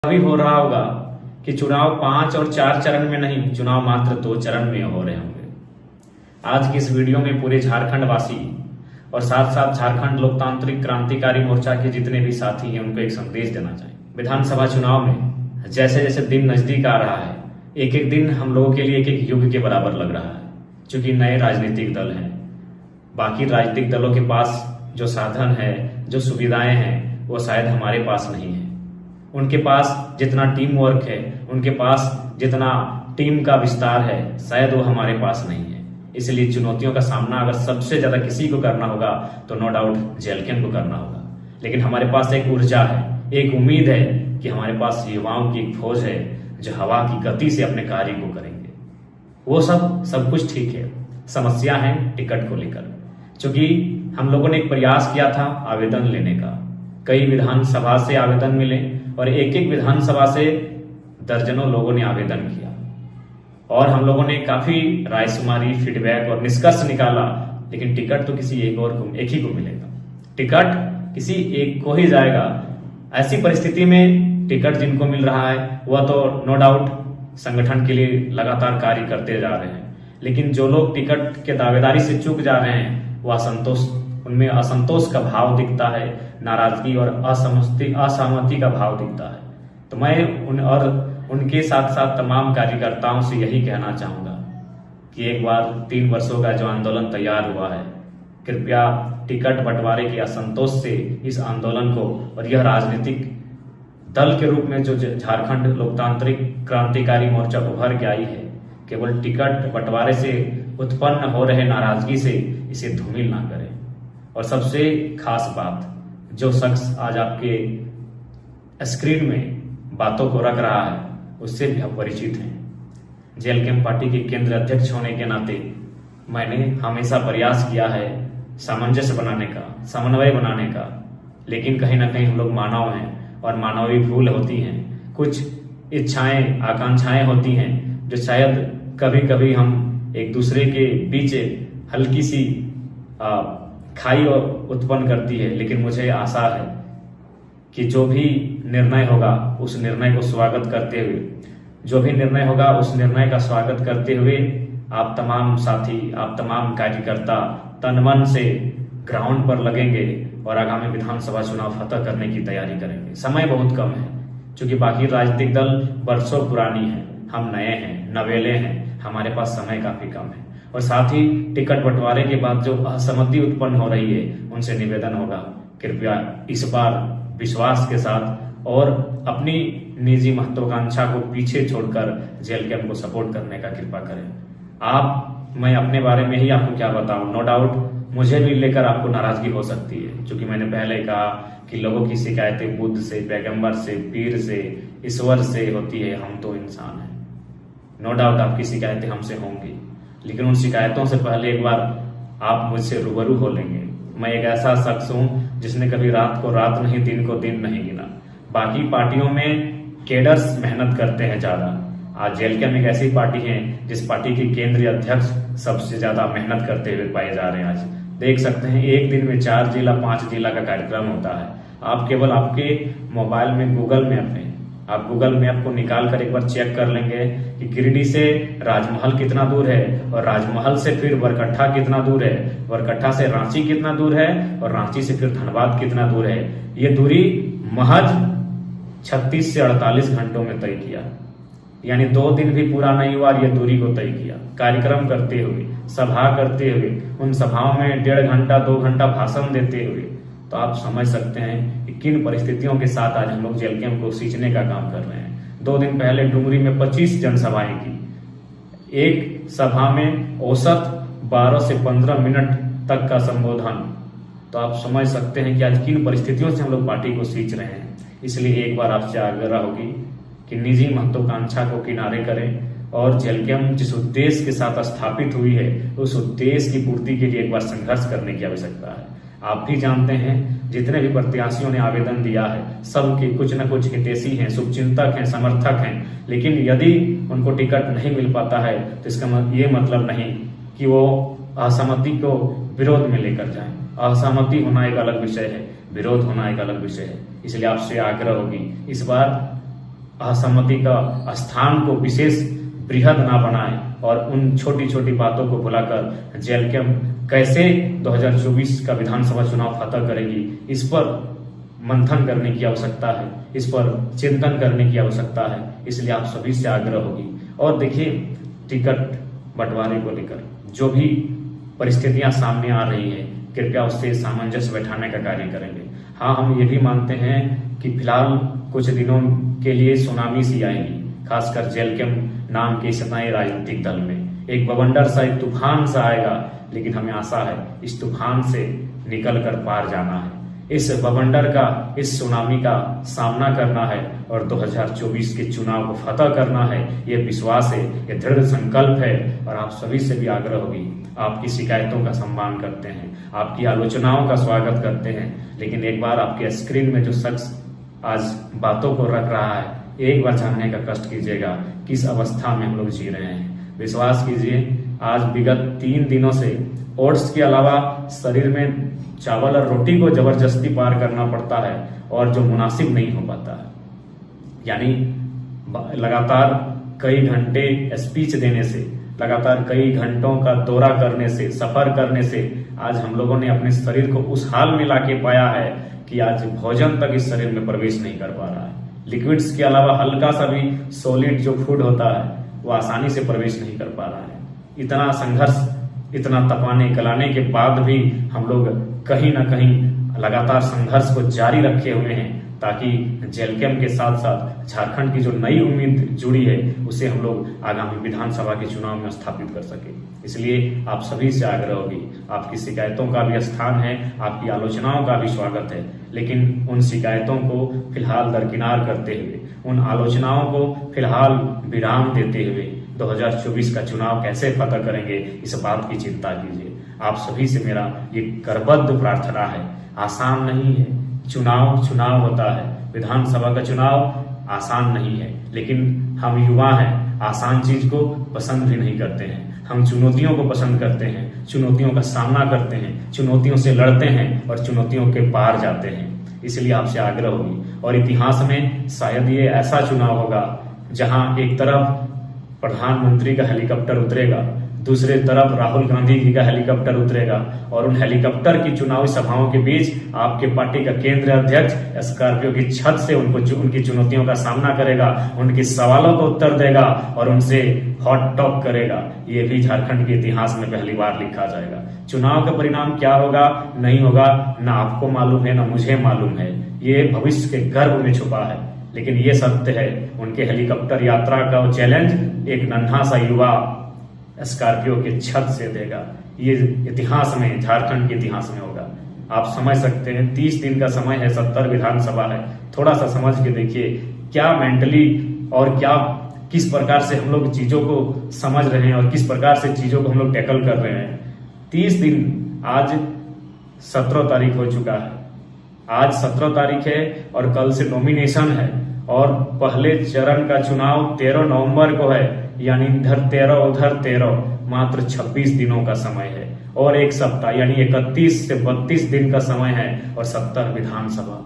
अभी हो रहा होगा कि चुनाव 5 और 4 चरण में नहीं, चुनाव मात्र 2 चरण में हो रहे होंगे। आज की इस वीडियो में पूरे झारखंड वासी और साथ साथ झारखंड लोकतांत्रिक क्रांतिकारी मोर्चा के जितने भी साथी हैं उनको एक संदेश देना चाहिए। विधानसभा चुनाव में जैसे जैसे दिन नजदीक आ रहा है, एक एक दिन हम लोगों के लिए एक एक युग के बराबर लग रहा है। क्योंकि नए राजनीतिक दल हैं, बाकी राजनीतिक दलों के पास जो साधन है, जो सुविधाएं हैं, वो शायद हमारे पास नहीं है। उनके पास जितना टीम वर्क है, उनके पास जितना टीम का विस्तार है, शायद वो हमारे पास नहीं है। इसलिए चुनौतियों का सामना अगर सबसे ज्यादा किसी को करना होगा तो नो डाउट जेएलके को करना होगा। लेकिन हमारे पास एक ऊर्जा है, एक उम्मीद है कि हमारे पास युवाओं की एक फौज है जो हवा की गति से अपने कार्य को करेंगे। वो सब कुछ ठीक है, समस्या है टिकट को लेकर। क्योंकि हम लोगों ने एक प्रयास किया था आवेदन लेने का, कई विधानसभा से आवेदन मिले और एक एक विधानसभा से दर्जनों लोगों ने आवेदन किया और हम लोगों ने काफी रायशुमारी, फीडबैक और निष्कर्ष निकाला। लेकिन टिकट तो किसी एक ही को मिलेगा, टिकट किसी एक को ही जाएगा। ऐसी परिस्थिति में टिकट जिनको मिल रहा है वह तो नो डाउट संगठन के लिए लगातार कार्य करते जा रहे हैं। लेकिन जो लोग टिकट के दावेदारी से चूक जा रहे हैं, वह उनमें असंतोष का भाव दिखता है, नाराजगी और असहमति का भाव दिखता है। तो मैं उनके साथ साथ तमाम कार्यकर्ताओं से यही कहना चाहूंगा कि एक बार 3 वर्षों का जो आंदोलन तैयार हुआ है, कृपया टिकट बंटवारे के असंतोष से इस आंदोलन को और यह राजनीतिक दल के रूप में जो झारखंड लोकतांत्रिक क्रांतिकारी मोर्चा उभर के आई है, केवल टिकट बंटवारे से उत्पन्न हो रहे नाराजगी से इसे धूमिल ना करें। और सबसे खास बात, जो शख्स आज आपके स्क्रीन में बातों को रख रहा है उससे भी आप परिचित हैं। जेएलके पार्टी के केंद्र अध्यक्ष होने के नाते मैंने हमेशा प्रयास किया है सामंजस्य बनाने का, समन्वय बनाने का। लेकिन कहीं ना कहीं हम लोग मानव हैं और मानवीय भूल होती हैं, कुछ इच्छाएं, आकांक्षाएं होती हैं जो शायद कभी कभी हम एक दूसरे के बीच हल्की सी खाई उत्पन्न करती है। लेकिन मुझे आशा है कि जो भी निर्णय होगा उस निर्णय को स्वागत करते हुए, जो भी निर्णय होगा उस निर्णय का स्वागत करते हुए आप तमाम साथी, आप तमाम कार्यकर्ता तन मन से ग्राउंड पर लगेंगे और आगामी विधानसभा चुनाव फतह करने की तैयारी करेंगे। समय बहुत कम है, क्योंकि बाकी राजनीतिक दल वर्षों पुरानी है, हम नए हैं, नवेले हैं, हमारे पास समय काफी कम है। और साथ ही टिकट बंटवारे के बाद जो असहमति उत्पन्न हो रही है, उनसे निवेदन होगा कृपया इस बार विश्वास के साथ और अपनी निजी महत्वाकांक्षा को पीछे छोड़कर जेएलके को सपोर्ट करने का कृपा करें। मैं अपने बारे में ही आपको क्या बताऊं, नो डाउट मुझे भी लेकर आपको नाराजगी हो सकती है। क्योंकि मैंने पहले कहा कि लोगों की शिकायतें बुद्ध से, पैगंबर से, पीर से, ईश्वर से होती है, हम तो इंसान हैं। नो डाउट आपकी शिकायतें हमसे होंगी, लेकिन उन शिकायतों से पहले एक बार आप मुझसे रूबरू हो लेंगे। मैं एक ऐसा शख्स हूं जिसने कभी रात को रात नहीं, दिन को दिन नहीं गिना। बाकी पार्टियों में केडर्स मेहनत करते हैं ज्यादा, आज जेएलके में एक ऐसी पार्टी है जिस पार्टी के केंद्रीय अध्यक्ष सबसे ज्यादा मेहनत करते हुए पाए जा रहे हैं। आज देख सकते हैं एक दिन में 4 जिला 5 जिला का कार्यक्रम होता है। आप केवल आपके मोबाइल में गूगल मैप को निकाल कर एक बार चेक कर लेंगे कि गिरिडीह से राजमहल कितना दूर है और राजमहल से फिर बरकट्ठा कितना दूर है, बरकट्ठा से रांची कितना दूर है और रांची से फिर धनबाद कितना दूर है। ये दूरी महज 36 से 48 घंटों में तय किया, यानी 2 दिन भी पूरा नहीं हुआ ये दूरी को तय किया। कार्यक्रम करते हुए, सभा करते हुए, उन सभाओं में 1.5 घंटा 2 घंटा भाषण देते हुए, तो आप समझ सकते हैं कि किन परिस्थितियों के साथ आज हम लोग जेएलके को सींचने का काम कर रहे हैं। 2 दिन पहले डुमरी में 25 जनसभाएं की, एक सभा में औसत 12 से 15 मिनट तक का संबोधन। तो आप समझ सकते हैं कि आज किन परिस्थितियों से हम लोग पार्टी को सींच रहे हैं। इसलिए एक बार आपसे आग्रह होगी कि निजी महत्वाकांक्षा को किनारे करें और जेएलके जिस उद्देश्य के साथ स्थापित हुई है उस उद्देश्य की पूर्ति के लिए एक बार संघर्ष करने की आवश्यकता है। आप भी जानते हैं जितने भी प्रत्याशियों ने आवेदन दिया है सबके कुछ न कुछ हितैषी हैं, शुभचिंतक हैं, समर्थक हैं। लेकिन यदि उनको टिकट नहीं मिल पाता है तो इसका ये मतलब नहीं कि वो असहमति को विरोध में लेकर जाएं। असहमति होना एक अलग विषय है, विरोध होना एक अलग विषय है। इसलिए आपसे आग्रह होगी इस बार असहमति का स्थान को विशेष बृहद ना बनाए और उन छोटी छोटी बातों को भुलाकर जेएलकेएम कैसे 2024 का विधानसभा चुनाव फतह करेगी, इस पर मंथन करने की आवश्यकता है, इस पर चिंतन करने की आवश्यकता है। इसलिए आप सभी से आग्रह होगी। और देखिए, टिकट बंटवारे को लेकर जो भी परिस्थितियां सामने आ रही है, कृपया उससे सामंजस्य बैठाने का कार्य करेंगे। हाँ, हम ये भी मानते हैं कि फिलहाल कुछ दिनों के लिए सुनामी सी आएगी, खासकर जेएलकेएम नाम के इस नए राजनीतिक दल में एक बवंडर सा, एक तूफान सा आएगा, लेकिन हमें आशा है इस तूफान से निकल कर पार जाना है, इस बवंडर का, इस सुनामी का सामना करना है और 2024 के चुनाव को फतह करना है। ये विश्वास है, ये दृढ़ संकल्प है। और आप सभी से भी आग्रह होगी, आपकी शिकायतों का सम्मान करते हैं, आपकी आलोचनाओं का स्वागत करते हैं, लेकिन एक बार आपके स्क्रीन में जो शख्स आज बातों को रख रहा है, एक बार जानने का कष्ट कीजिएगा किस अवस्था में हम लोग जी रहे हैं। विश्वास कीजिए, आज विगत 3 दिनों से ओट्स के अलावा शरीर में चावल और रोटी को जबरदस्ती पार करना पड़ता है और जो मुनासिब नहीं हो पाता है। यानी लगातार कई घंटे स्पीच देने से, लगातार कई घंटों का दौरा करने से, सफर करने से आज हम लोगों ने अपने शरीर को उस हाल में लाके पाया है कि आज भोजन तक इस शरीर में प्रवेश नहीं कर पा रहा है। लिक्विड्स के अलावा हल्का सा भी सॉलिड जो फूड होता है वो आसानी से प्रवेश नहीं कर पा रहा है। इतना संघर्ष, इतना तपाने गलाने के बाद भी हम लोग कहीं ना कहीं लगातार संघर्ष को जारी रखे हुए हैं, ताकि जेएलकेएम के साथ साथ झारखंड की जो नई उम्मीद जुड़ी है उसे हम लोग आगामी विधानसभा के चुनाव में स्थापित कर सके। इसलिए आप सभी से आग्रह होगी, आपकी शिकायतों का भी स्थान है, आपकी आलोचनाओं का भी स्वागत है, लेकिन उन शिकायतों को फिलहाल दरकिनार करते हुए, उन आलोचनाओं को फिलहाल विराम देते हुए 2024 का चुनाव कैसे फतह करेंगे, इस बात की चिंता कीजिए। आप सभी से मेरा ये करबद्ध प्रार्थना है। आसान नहीं है, चुनाव होता है, विधानसभा का चुनाव आसान नहीं है, लेकिन हम युवा हैं, आसान चीज को पसंद भी नहीं करते हैं। हम चुनौतियों को पसंद करते हैं, चुनौतियों का सामना करते हैं, चुनौतियों से लड़ते हैं और चुनौतियों के पार जाते हैं। इसलिए आपसे आग्रह होगी। और इतिहास में शायद ये ऐसा चुनाव होगा जहां एक तरफ प्रधानमंत्री का हेलीकॉप्टर उतरेगा, दूसरे तरफ राहुल गांधी जी का हेलीकॉप्टर उतरेगा और उन हेलीकॉप्टर की चुनावी सभाओं के बीच आपके पार्टी का केंद्रीय अध्यक्ष स्कॉर्पियो की छत से उनकी चुनौतियों का सामना करेगा, उनके सवालों को उत्तर देगा और उनसे हॉट टॉक करेगा। ये भी झारखंड के इतिहास में पहली बार लिखा जाएगा। चुनाव का परिणाम क्या होगा, नहीं होगा, ना आपको मालूम है, ना मुझे मालूम है। ये भविष्य के गर्भ में छुपा है, लेकिन ये सत्य है, उनके हेलीकॉप्टर यात्रा का चैलेंज एक नन्हा सा युवा स्कॉर्पियो के छत से देगा। ये इतिहास में, झारखंड के इतिहास में होगा। आप समझ सकते हैं, 30 दिन का समय है, 70 विधानसभा है। थोड़ा सा समझ के देखिए क्या मेंटली और क्या किस प्रकार से हम लोग चीजों को समझ रहे हैं और किस प्रकार से चीजों को हम लोग टैकल कर रहे हैं। 30 दिन, आज 17 तारीख हो चुका है, आज 17 तारीख है और कल से नॉमिनेशन है और पहले चरण का चुनाव 13 नवंबर को है। यानी इधर 13 उधर 13, मात्र 26 दिनों का समय है और एक सप्ताह यानी 31 से 32 दिन का समय है और 70 विधानसभा।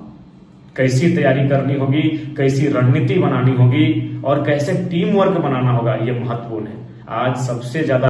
कैसी तैयारी करनी होगी, कैसी रणनीति बनानी होगी और कैसे टीम वर्क बनाना होगा, ये महत्वपूर्ण है। आज सबसे ज्यादा